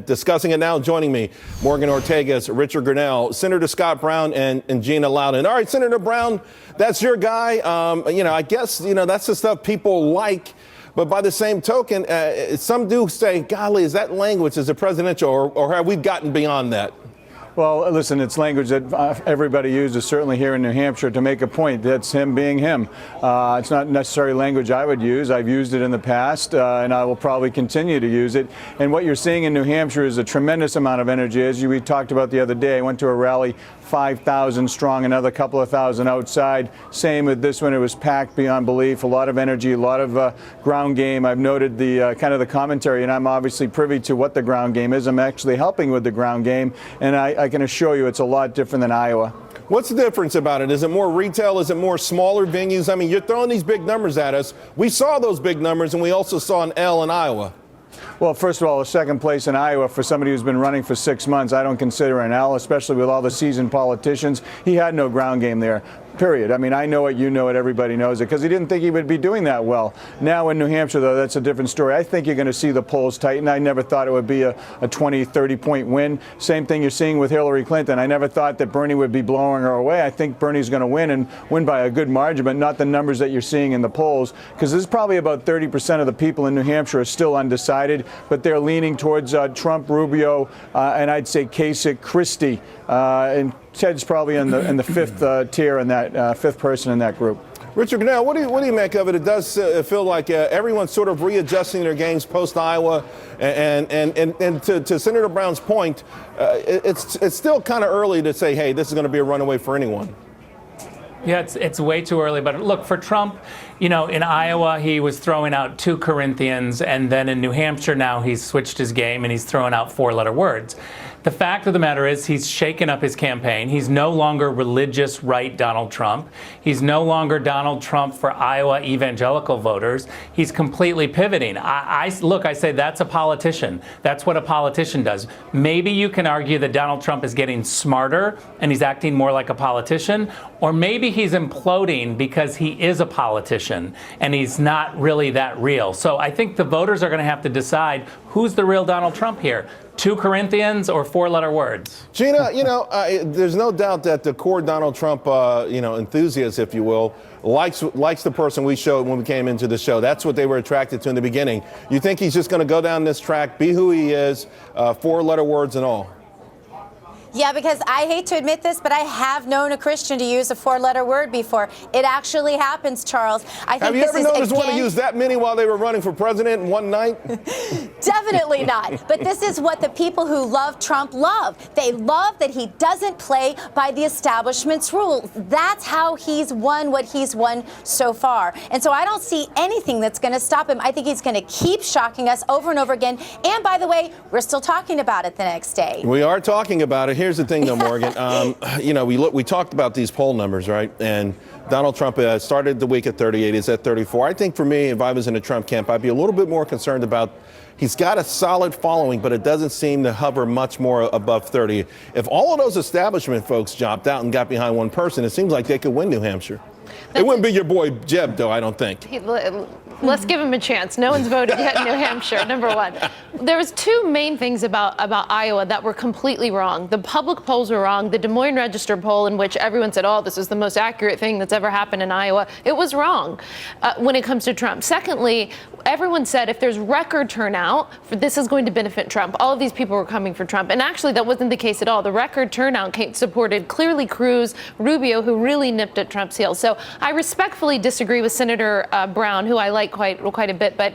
Discussing it now, joining me, Morgan Ortagus, Richard Grenell, Senator Scott Brown, and Gina Loudon. All right, Senator Brown, that's your guy. I guess, that's the stuff people like. But by the same token, some do say, golly, is that language, is it presidential, or have we gotten beyond that? Well, listen, it's language that everybody uses, certainly here in New Hampshire, to make a point. That's him being him. It's not necessarily language I would use. I've used it in the past, and I will probably continue to use it. And what you're seeing in New Hampshire is a tremendous amount of energy. As we talked about the other day, I went to a rally, 5,000 strong, another couple of thousand outside. Same with this one. It was packed beyond belief. A lot of energy, a lot of ground game. I've noted the kind of the commentary, and I'm obviously privy to what the ground game is. I'm actually helping with the ground game, and I can assure you it's a lot different than Iowa. What's the difference about it? Is it more retail? Is it more smaller venues? I mean, you're throwing these big numbers at us. We saw those big numbers, and we also saw an L in Iowa. Well, first of all, a second place in Iowa for somebody who's been running for 6 months, I don't consider an L, especially with all the seasoned politicians. He had no ground game there. Period. I mean, I know it, you know it, everybody knows it, because he didn't think he would be doing that well. Now in New Hampshire, though, that's a different story. I think you're going to see the polls tighten. I never thought it would be a 20, 30-point win. Same thing you're seeing with Hillary Clinton. I never thought that Bernie would be blowing her away. I think Bernie's going to win, and win by a good margin, but not the numbers that you're seeing in the polls, because there's probably about 30% of the people in New Hampshire are still undecided, but they're leaning towards Trump, Rubio, and I'd say Kasich, Christie, and Ted's probably in the fifth tier in that fifth person in that group. Richard Grenell, what do you make of it? It does feel like everyone's sort of readjusting their games post Iowa, and to Senator Brown's point, it's still kind of early to say, hey, this is going to be a runaway for anyone. Yeah, it's way too early. But look, for Trump, in Iowa, he was throwing out 2 Corinthians, and then in New Hampshire now he's switched his game and he's throwing out 4-letter words. The fact of the matter is he's shaken up his campaign. He's no longer religious right Donald Trump. He's no longer Donald Trump for Iowa evangelical voters. He's completely pivoting. I say that's a politician. That's what a politician does. Maybe you can argue that Donald Trump is getting smarter and he's acting more like a politician, or maybe he's imploding because he is a politician and he's not really that real. So I think the voters are going to have to decide who's the real Donald Trump here. 2 Corinthians or 4-letter words? Gina, there's no doubt that the core Donald Trump, enthusiast, if you will, likes the person we showed when we came into the show. That's what they were attracted to in the beginning. You think he's just going to go down this track, be who he is, 4-letter words and all? Yeah, because I hate to admit this, but I have known a Christian to use a 4-letter word before. It actually happens, Charles. I think have you ever noticed one to use that many while they were running for president in one night? Definitely not. But this is what the people who love Trump love. They love that he doesn't play by the establishment's rules. That's how he's won what he's won so far. And so I don't see anything that's going to stop him. I think he's going to keep shocking us over and over again. And by the way, we're still talking about it the next day. We are talking about it. Here's the thing, though, Morgan. We talked about these poll numbers, right? And Donald Trump started the week at 38. He's at 34. I think for me, if I was in a Trump camp, I'd be a little bit more concerned about he's got a solid following, but it doesn't seem to hover much more above 30. If all of those establishment folks dropped out and got behind one person, it seems like they could win New Hampshire. It wouldn't be your boy Jeb, though, I don't think. Let's give him a chance. No one's voted yet in New Hampshire, number one. There was 2 main things about Iowa that were completely wrong. The public polls were wrong. The Des Moines Register poll, in which everyone said, oh, this is the most accurate thing that's ever happened in Iowa, it was wrong when it comes to Trump. Secondly, everyone said if there's record turnout, this is going to benefit Trump. All of these people were coming for Trump. And actually, that wasn't the case at all. The record turnout supported clearly Cruz, Rubio, who really nipped at Trump's heels. So I respectfully disagree with Senator Brown, who I like quite a bit. But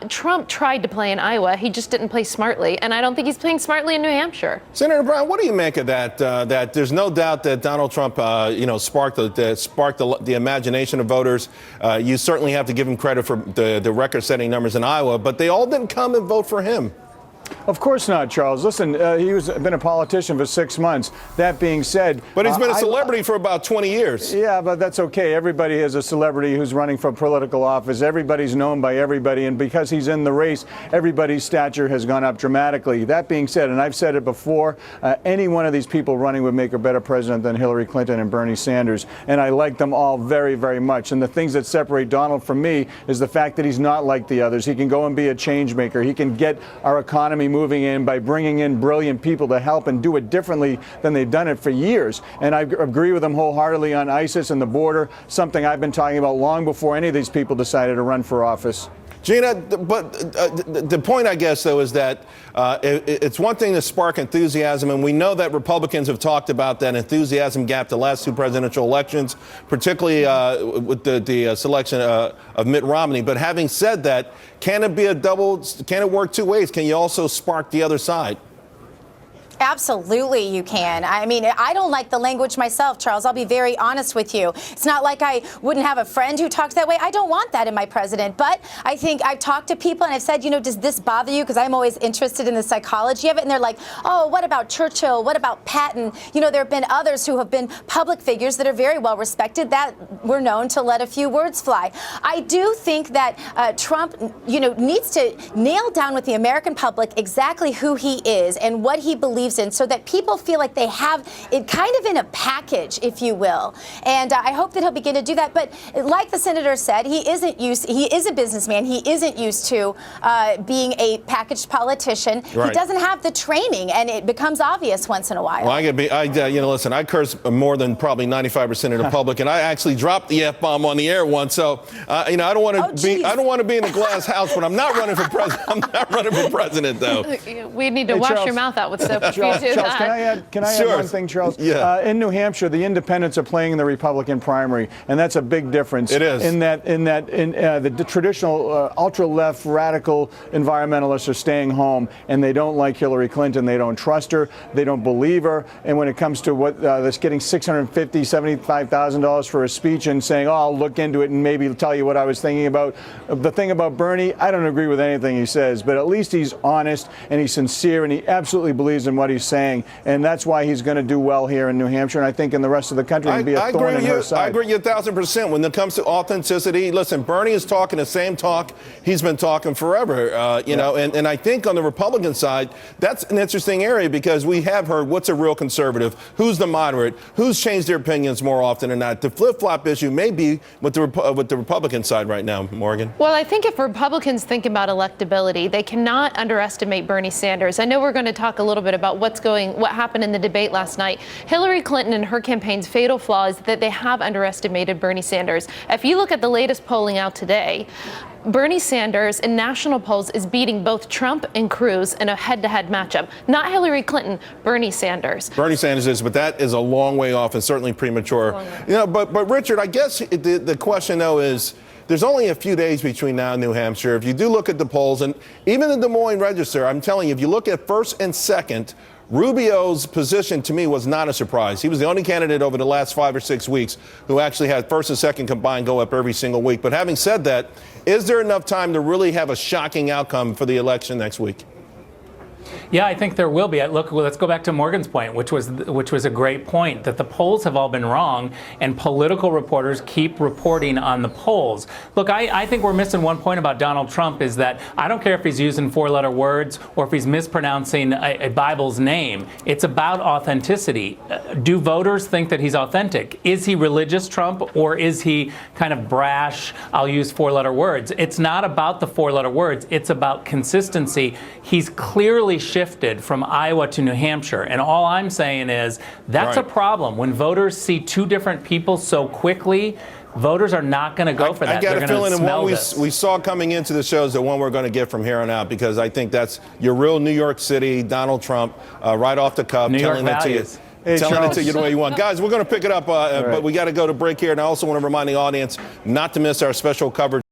Trump tried to play in Iowa. He just didn't play smartly. And I don't think he's playing smartly in New Hampshire. Senator Brown, what do you make of that? That there's no doubt that Donald Trump, sparked the imagination of voters. You certainly have to give him credit for the record-setting numbers in Iowa, but they all didn't come and vote for him. Of course not, Charles. Listen, he's been a politician for 6 months. That being said... But he's been a celebrity for about 20 years. Yeah, but that's okay. Everybody is a celebrity who's running for political office. Everybody's known by everybody, and because he's in the race, everybody's stature has gone up dramatically. That being said, and I've said it before, any one of these people running would make a better president than Hillary Clinton and Bernie Sanders, and I like them all very, very much. And the things that separate Donald from me is the fact that he's not like the others. He can go and be a change maker. He can get our economy economy moving in by bringing in brilliant people to help and do it differently than they've done it for years. And I agree with him wholeheartedly on ISIS and the border, something I've been talking about long before any of these people decided to run for office. Gina, but the point, I guess, though, is that it's one thing to spark enthusiasm, and we know that Republicans have talked about that enthusiasm gap the last two presidential elections, particularly with the selection of Mitt Romney. But having said that, can it work two ways? Can you also spark the other side? Absolutely, you can. I mean, I don't like the language myself, Charles. I'll be very honest with you. It's not like I wouldn't have a friend who talks that way. I don't want that in my president. But I think I've talked to people and I've said, you know, does this bother you? Because I'm always interested in the psychology of it. And they're like, oh, what about Churchill? What about Patton? You know, there have been others who have been public figures that are very well respected that were known to let a few words fly. I do think that Trump, you know, needs to nail down with the American public exactly who he is and what he believes in, so that people feel like they have it kind of in a package, if you will. And I hope that he'll begin to do that. But like the senator said, he is a businessman. He isn't used to being a packaged politician. Right. He doesn't have the training, and it becomes obvious once in a while. Well, listen, I curse more than probably 95% of the public, and I actually dropped the F-bomb on the air once. So, I don't want to be in a glass house, but I'm not running for president. I'm not running for president, though. We need to wash Charles. your mouth out with soap. Charles, can I add Sure. one thing, Charles? Yeah. In New Hampshire, the independents are playing in the Republican primary, and that's a big difference. It is. In the traditional ultra-left radical environmentalists are staying home, and they don't like Hillary Clinton. They don't trust her. They don't believe her. And when it comes to what that's getting $650,000, $75,000 for a speech and saying, oh, I'll look into it and maybe tell you what I was thinking about. The thing about Bernie, I don't agree with anything he says, but at least he's honest and he's sincere and he absolutely believes in what he's saying, and that's why he's going to do well here in New Hampshire, and I think in the rest of the country and be a thorn in her side. I agree with you 1,000%. When it comes to authenticity, listen, Bernie is talking the same talk he's been talking forever, know, and I think on the Republican side, that's an interesting area because we have heard what's a real conservative, who's the moderate, who's changed their opinions more often than not. The flip-flop issue may be with the Republican side right now, Morgan. Well, I think if Republicans think about electability, they cannot underestimate Bernie Sanders. I know we're going to talk a little bit about what happened in the debate last night. Hillary Clinton and her campaign's fatal flaw is that they have underestimated Bernie Sanders. If you look at the latest polling out today, Bernie Sanders in national polls is beating both Trump and Cruz in a head-to-head matchup. Not Hillary Clinton, Bernie Sanders. Bernie Sanders is, but that is a long way off and certainly premature. But Richard, I guess the question though is, there's only a few days between now and New Hampshire. If you do look at the polls, and even the Des Moines Register, I'm telling you, if you look at first and second, Rubio's position to me was not a surprise. He was the only candidate over the last 5 or 6 weeks who actually had first and second combined go up every single week. But having said that, is there enough time to really have a shocking outcome for the election next week? Yeah, I think there will be. Look, let's go back to Morgan's point, which was a great point, that the polls have all been wrong and political reporters keep reporting on the polls. Look, I think we're missing one point about Donald Trump is that I don't care if he's using four-letter words or if he's mispronouncing a Bible's name. It's about authenticity. Do voters think that he's authentic? Is he religious, Trump, or is he kind of brash, I'll use four-letter words? It's not about the four-letter words. It's about consistency. He's clearly shifted from Iowa to New Hampshire. And all I'm saying is that's right. A problem. When voters see two different people so quickly, voters are not going to go for that. I got They're a feeling gonna and smell one this. we saw coming into the show is the one we're going to get from here on out, because I think that's your real New York City Donald Trump right off the cuff. New York telling it to you. values. Telling it to you the way you want. Guys, we're going to pick it up, but we got to go to break here. And I also want to remind the audience not to miss our special coverage.